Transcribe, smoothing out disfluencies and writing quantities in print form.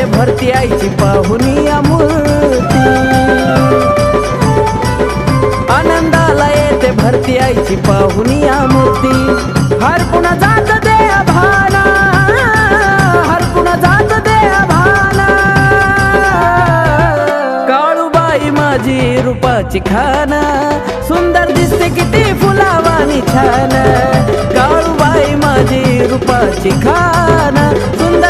येते भरती आईची पाहुनिया मूर्ती, आनंदाला येते भरती आईची पाहुनिया मूर्ती. हरपुण जात दे भाना, हरपुण जात दे भाना, काळूबाई माझी रूपाची खान, सुंदर दिसते किती फुलावानी छान. काळूबाई माझी रूपाची खान, सुंदर